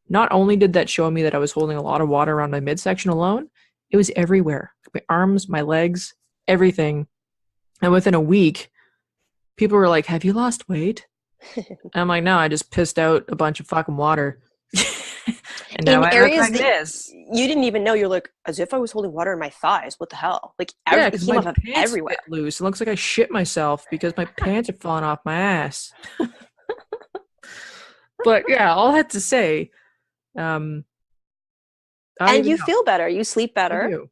not only did that show me that I was holding a lot of water around my midsection alone, it was everywhere. My arms, my legs, everything. And within a week, people were like, have you lost weight? And I'm like, no, I just pissed out a bunch of fucking water. And now In I look areas like that this. you didn't even know, you're like, as if I was holding water in my thighs. What the hell? Like, Yeah, it because came my off of pants everywhere. fit loose. It looks like I shit myself because my pants are falling off my ass. But yeah, all I had to say, And you feel better. You sleep I better. do.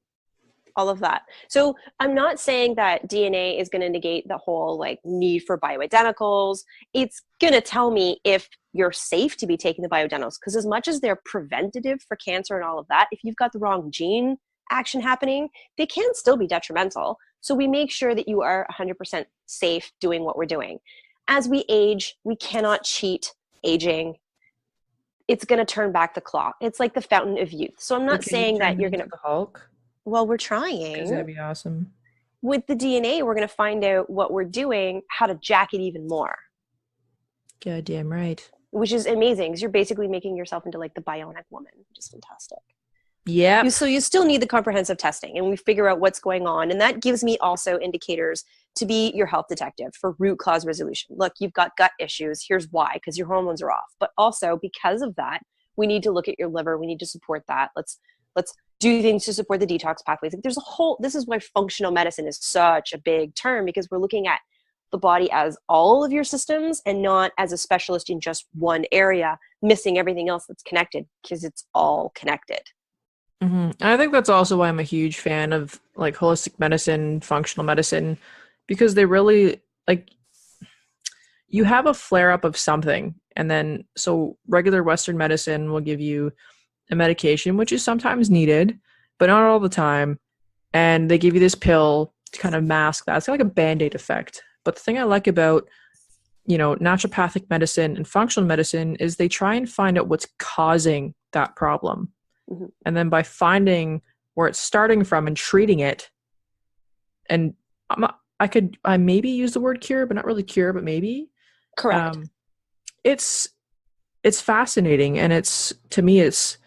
All of that. So I'm not saying that DNA is going to negate the whole like need for bioidenticals. It's going to tell me if you're safe to be taking the bioidenticals because as much as they're preventative for cancer and all of that, if you've got the wrong gene action happening, they can still be detrimental. So we make sure that you are 100% safe doing what we're doing. As we age, we cannot cheat aging. It's going to turn back the clock. It's like the fountain of youth. So I'm not Can you saying turn that me you're into going to, the Hulk? well, we're Because trying. that'd be awesome. With the DNA, we're going to find out what we're doing, how to jack it even more. Goddamn right. which is amazing because you're basically making yourself into like the bionic woman, which is fantastic. Yeah. So you still need the comprehensive testing, and we figure out what's going on. And that gives me also indicators to be your health detective for root cause resolution. Look, you've got gut issues. Here's why, because your hormones are off. But also because of that, we need to look at your liver. We need to support that. Let's do things to support the detox pathways. Like, there's a whole, this is why functional medicine is such a big term, because we're looking at the body as all of your systems and not as a specialist in just one area, missing everything else that's connected, because it's all connected. And I think that's also why I'm a huge fan of like holistic medicine, functional medicine, because they really like you have a flare up of something. And then so regular Western medicine will give you a medication, which is sometimes needed, but not all the time. And they give you this pill to kind of mask that. It's kind of like a Band-Aid effect. But the thing I like about, naturopathic medicine and functional medicine is they try and find out what's causing that problem. Mm-hmm. And then by finding where it's starting from and treating it, and I maybe use the word cure, but not really cure, but maybe. Correct. It's fascinating, and to me it's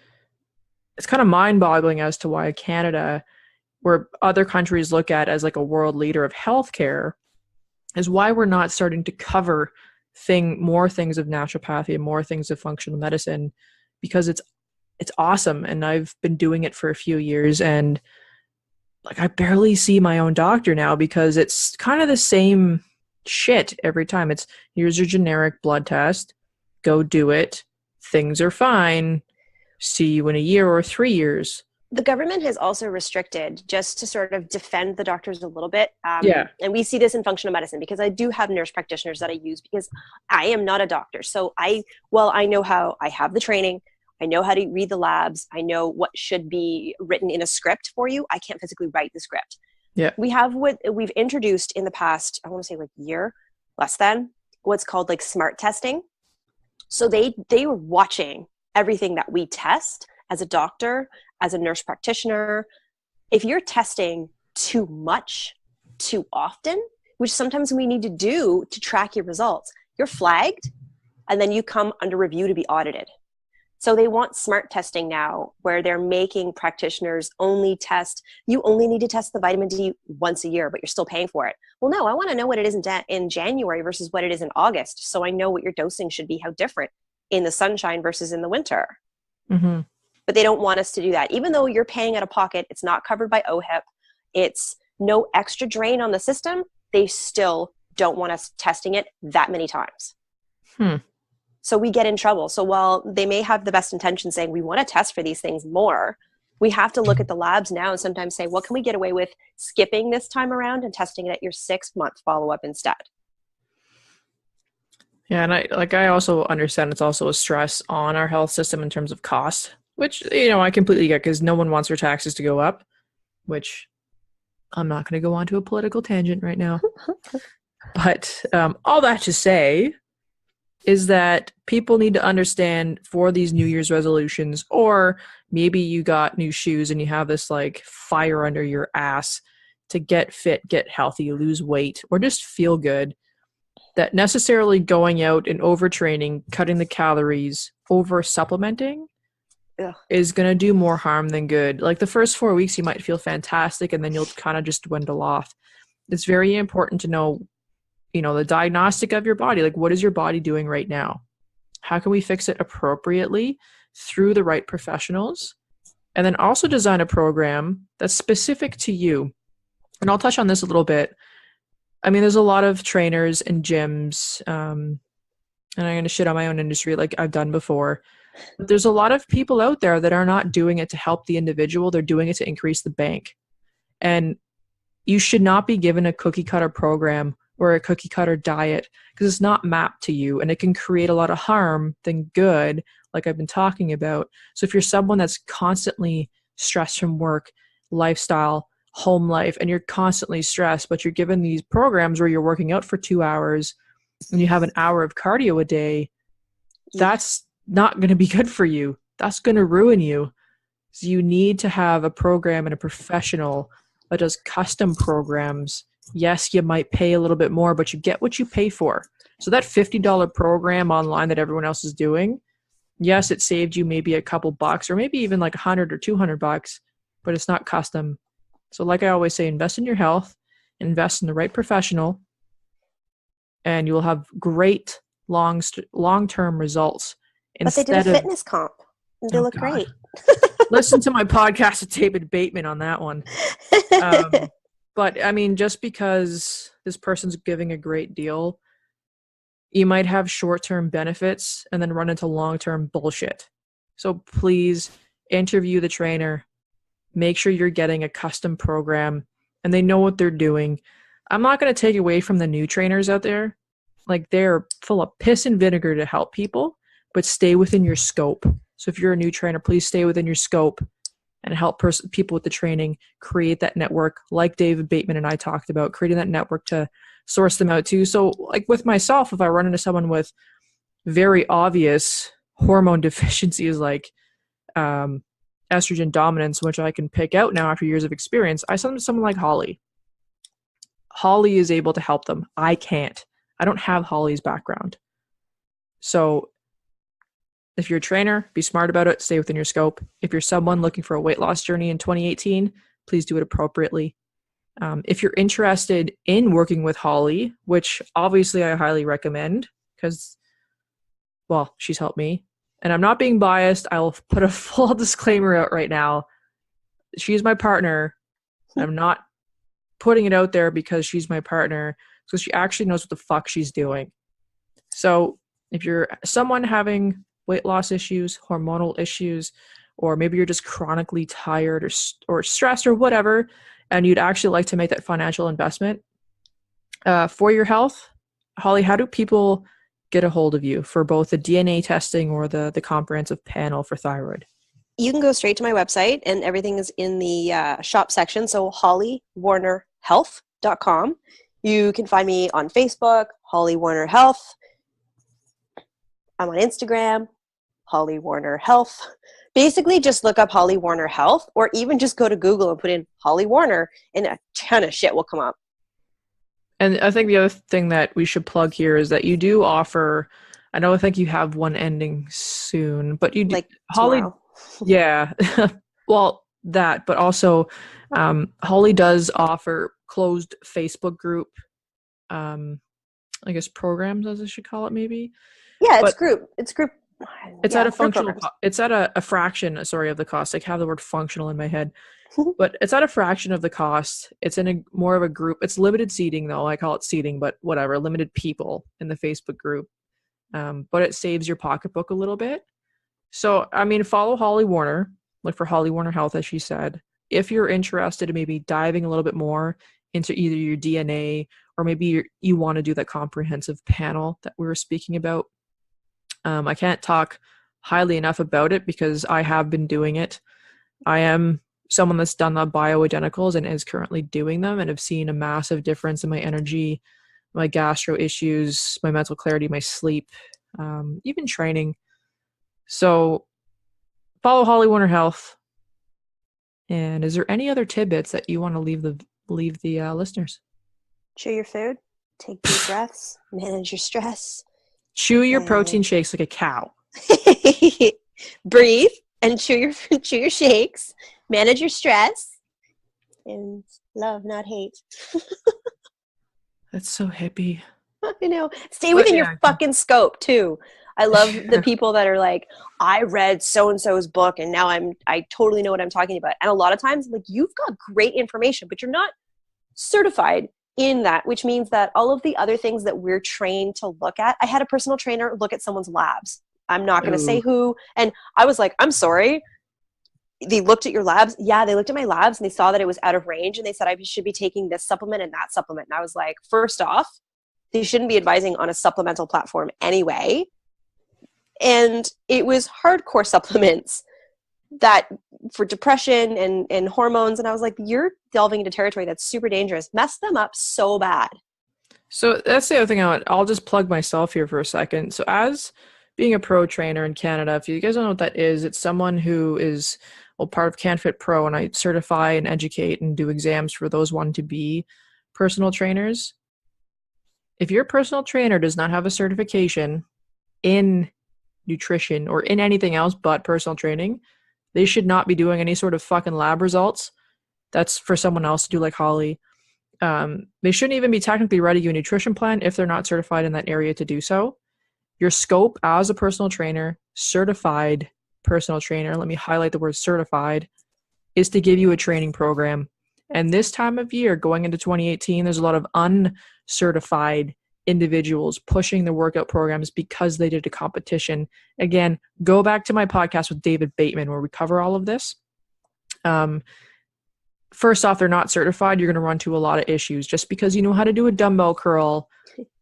kind of mind-boggling as to why Canada, where other countries look at as like a world leader of healthcare, is why we're not starting to cover more things of naturopathy and more things of functional medicine, because it's awesome. And I've been doing it for a few years, and like I barely see my own doctor now because it's kind of the same shit every time. It's here's your generic blood test, go do it, things are fine, see you in a year or 3 years. The government has also restricted, just to sort of defend the doctors a little bit. Yeah. And we see this in functional medicine, because I do have nurse practitioners that I use, because I am not a doctor. So I know how, I have the training, I know how to read the labs, I know what should be written in a script for you. I can't physically write the script. Yeah. We have what we've introduced in the past, I want to say like year, less than, what's called like smart testing. So they were watching everything that we test as a doctor, as a nurse practitioner. If you're testing too much, too often, which sometimes we need to do to track your results, you're flagged, and then you come under review to be audited. So they want smart testing now, where they're making practitioners only test, you only need to test the vitamin D once a year, but you're still paying for it. Well, no, I want to know what it is in January versus what it is in August, so I know what your dosing should be, how different in the sunshine versus in the winter. Mm-hmm. But they don't want us to do that. Even though you're paying out of pocket, it's not covered by OHIP, it's no extra drain on the system, they still don't want us testing it that many times. So we get in trouble. So while they may have the best intention saying we want to test for these things more, we have to look at the labs now and sometimes say, what can we get away with skipping this time around and testing it at your 6-month follow-up instead? Yeah, and I also understand it's also a stress on our health system in terms of cost, which, I completely get, because no one wants their taxes to go up, which I'm not going to go on to a political tangent right now. But all that to say is that people need to understand for these New Year's resolutions, or maybe you got new shoes and you have this like fire under your ass to get fit, get healthy, lose weight, or just feel good, that necessarily going out and overtraining, cutting the calories, over supplementing is going to do more harm than good. Like the first 4 weeks, you might feel fantastic, and then you'll kind of just dwindle off. It's very important to know, the diagnostic of your body. Like, what is your body doing right now? How can we fix it appropriately through the right professionals? And then also design a program that's specific to you. And I'll touch on this a little bit. I mean, there's a lot of trainers and gyms, and I'm going to shit on my own industry like I've done before. But there's a lot of people out there that are not doing it to help the individual. They're doing it to increase the bank. And you should not be given a cookie cutter program or a cookie cutter diet, because it's not mapped to you, and it can create a lot of harm than good, like I've been talking about. So if you're someone that's constantly stressed from work, lifestyle, home life, and you're constantly stressed, but you're given these programs where you're working out for 2 hours and you have an hour of cardio a day, that's not going to be good for you. That's going to ruin you. So you need to have a program and a professional that does custom programs. Yes, you might pay a little bit more, but you get what you pay for. So that $50 program online that everyone else is doing, yes, it saved you maybe a couple bucks or maybe even like 100 or 200 bucks, but it's not custom. So like I always say, invest in your health, invest in the right professional, and you will have great long-term results. But they did a Instead of fitness comp. They oh look God, great. listen to my podcast with David Bateman on that one. But I mean, just because this person's giving a great deal, you might have short-term benefits and then run into long-term bullshit. So please interview the trainer. Make sure you're getting a custom program and they know what they're doing. I'm not going to take away from the new trainers out there. Like, they're full of piss and vinegar to help people, but stay within your scope. So if you're a new trainer, please stay within your scope and help people with the training create that network, like David Bateman and I talked about, creating that network to source them out too. So like with myself, if I run into someone with very obvious hormone deficiencies like estrogen dominance, which I can pick out now after years of experience, I send them to someone like Holly. Holly is able to help them. I can't. I don't have Holly's background. So if you're a trainer, be smart about it. Stay within your scope. If you're someone looking for a weight loss journey in 2018, please do it appropriately. If you're interested in working with Holly, which obviously I highly recommend because, well, she's helped me. And I'm not being biased. I'll put a full disclaimer out right now. She's my partner. I'm not putting it out there because she's my partner, because she actually knows what the fuck she's doing. So if you're someone having weight loss issues, hormonal issues, or maybe you're just chronically tired or stressed or whatever, and you'd actually like to make that financial investment for your health, Holly, how do people get a hold of you for both the DNA testing or the comprehensive panel for thyroid? You can go straight to my website and everything is in the shop section. So hollywarnerhealth.com. You can find me on Facebook, Holly Warner Health. I'm on Instagram, Holly Warner Health. Basically, just look up Holly Warner Health, or even just go to Google and put in Holly Warner, and a ton of shit will come up. And I think the other thing that we should plug here is that you do offer, I think you have one ending soon, but you do, like Holly, tomorrow. Yeah. Well, that, but also Holly does offer closed Facebook group, I guess programs, as I should call it, maybe. Yeah, but it's group. It's at a functional, programs. it's at a fraction, sorry, of the cost. I have the word functional in my head, but it's at a fraction of the cost. It's in a more of a group. It's limited seating though. I call it seating, but whatever, limited people in the Facebook group. But it saves your pocketbook a little bit. So, I mean, follow Holly Warner, look for Holly Warner Health, as she said. If you're interested in maybe diving a little bit more into either your DNA or maybe you want to do that comprehensive panel that we were speaking about, I can't talk highly enough about it because I have been doing it. I am someone that's done the bioidenticals and is currently doing them and have seen a massive difference in my energy, my gastro issues, my mental clarity, my sleep, even training. So follow Holly Warner Health. And is there any other tidbits that you want to leave the listeners? Chew your food, take deep breaths, manage your stress. Chew your protein shakes like a cow. Breathe and chew your shakes, manage your stress, and love, not hate. That's so hippie. You know, stay within your fucking scope too. I love the people that are like, I read so-and-so's book and now I totally know what I'm talking about. And a lot of times, like, you've got great information, but you're not certified in that, which means that all of the other things that we're trained to look at, I had a personal trainer look at someone's labs. I'm not going to say who. And I was like, I'm sorry. They looked at your labs. Yeah, they looked at my labs and they saw that it was out of range and they said I should be taking this supplement and that supplement. And I was like, first off, they shouldn't be advising on a supplemental platform anyway. And it was hardcore supplements that for depression and hormones. And I was like, you're delving into territory that's super dangerous. Mess them up so bad. So that's the other thing I'll just plug myself here for a second. So as being a pro trainer in Canada, if you guys don't know what that is, it's someone who is part of CanFit Pro, and I certify and educate and do exams for those wanting to be personal trainers. if your personal trainer does not have a certification in nutrition or in anything else but personal training, they should not be doing any sort of fucking lab results. That's for someone else to do, like Holly. They shouldn't even be technically writing you a nutrition plan if they're not certified in that area to do so. Your scope as a personal trainer, certified personal trainer, let me highlight the word certified, is to give you a training program. And this time of year, going into 2018, there's a lot of uncertified individuals pushing the workout programs because they did a competition. Again, go back to my podcast with David Bateman where we cover all of this. First off, they're not certified. You're going to run into a lot of issues. Just because you know how to do a dumbbell curl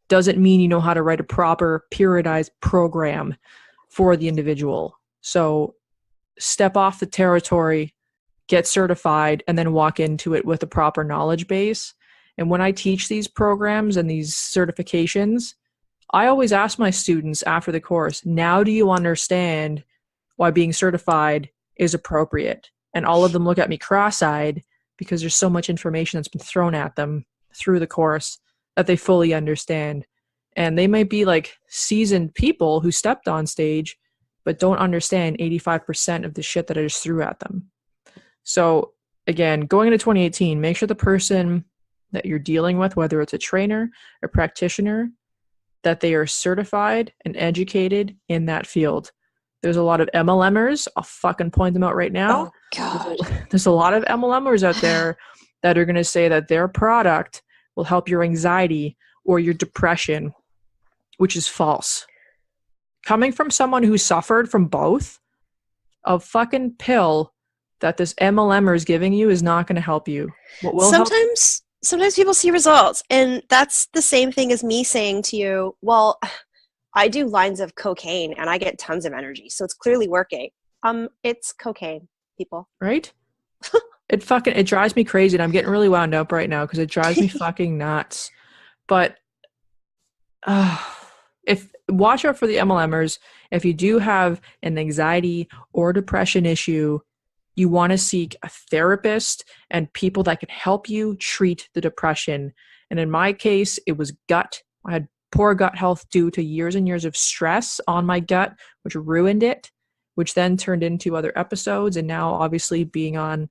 doesn't mean you know how to write a proper periodized program for the individual. So step off the territory, get certified, and then walk into it with a proper knowledge base. And when I teach these programs and these certifications, I always ask my students after the course, now do you understand why being certified is appropriate? And all of them look at me cross-eyed because there's so much information that's been thrown at them through the course that they fully understand. And they might be like seasoned people who stepped on stage, but don't understand 85% of the shit that I just threw at them. So again, going into 2018, make sure the person that you're dealing with, whether it's a trainer or practitioner, that they are certified and educated in that field. There's a lot of MLMers. I'll fucking point them out right now. Oh, God. There's a lot of MLMers out there that are going to say that their product will help your anxiety or your depression, which is false. Coming from someone who suffered from both, a fucking pill that this MLMer is giving you is not going to help you. What will Sometimes people see results, and that's the same thing as me saying to you, well, I do lines of cocaine and I get tons of energy, so it's clearly working. It's cocaine, people. Right? It drives me crazy, and I'm getting really wound up right now because it drives me fucking nuts. But watch out for the MLMers. If you do have an anxiety or depression issue, you want to seek a therapist and people that can help you treat the depression. And in my case, it was gut. I had poor gut health due to years and years of stress on my gut, which ruined it, which then turned into other episodes. And now obviously being on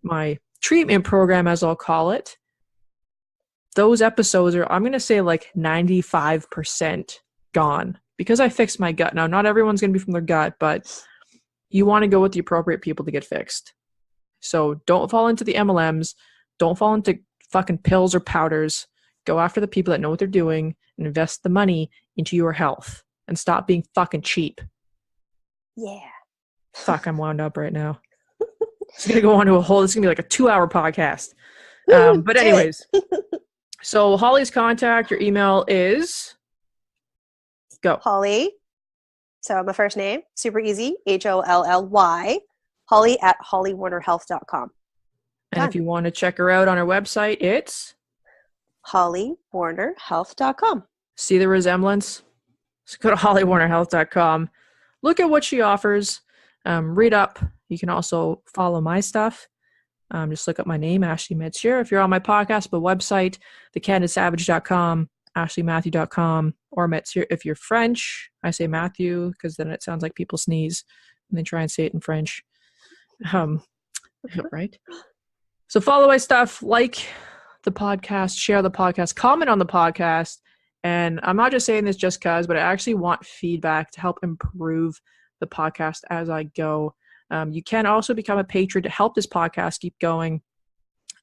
my treatment program, as I'll call it, those episodes are, I'm going to say like 95% gone because I fixed my gut. Now, not everyone's going to be from their gut, but you want to go with the appropriate people to get fixed. So don't fall into the MLMs. Don't fall into fucking pills or powders. Go after the people that know what they're doing and invest the money into your health and stop being fucking cheap. Yeah. Fuck, I'm wound up right now. It's going to go on to this is going to be like a 2-hour podcast. But anyways, so Holly's contact, your email is go. Holly. So my first name, super easy, Holly, Holly at hollywarnerhealth.com. And if you want to check her out on her website, it's hollywarnerhealth.com. See the resemblance? So go to hollywarnerhealth.com. Look at what she offers. Read up. You can also follow my stuff. Just look up my name, Ashley Metsier. If you're on my podcast, my website, thecandidSavage.com, ashleymatthew.com, or Metsier. If you're French, I say Matthew because then it sounds like people sneeze and they try and say it in French. Right? So follow my stuff, like the podcast, share the podcast, comment on the podcast. And I'm not just saying this just because, but I actually want feedback to help improve the podcast as I go. You can also become a patron to help this podcast keep going,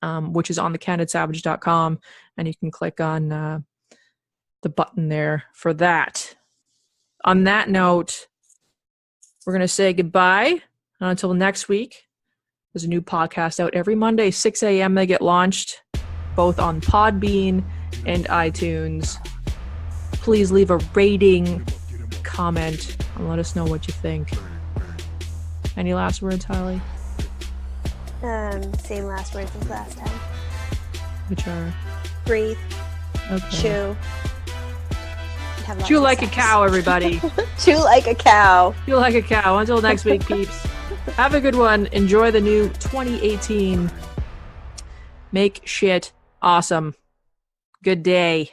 which is on thecandidSavage.com. And you can click on the button there for that. On that note, we're going to say goodbye until next week. There's a new podcast out every Monday, 6 a.m. They get launched, both on Podbean and iTunes. Please leave a rating, comment, and let us know what you think. Any last words, Holly? Same last words as last time. Which are? Breathe. Okay. Chew. Chew like a cow, everybody. Chew like a cow. Chew like a cow. Until next week, peeps. Have a good one. Enjoy the new 2018. Make shit awesome. Good day.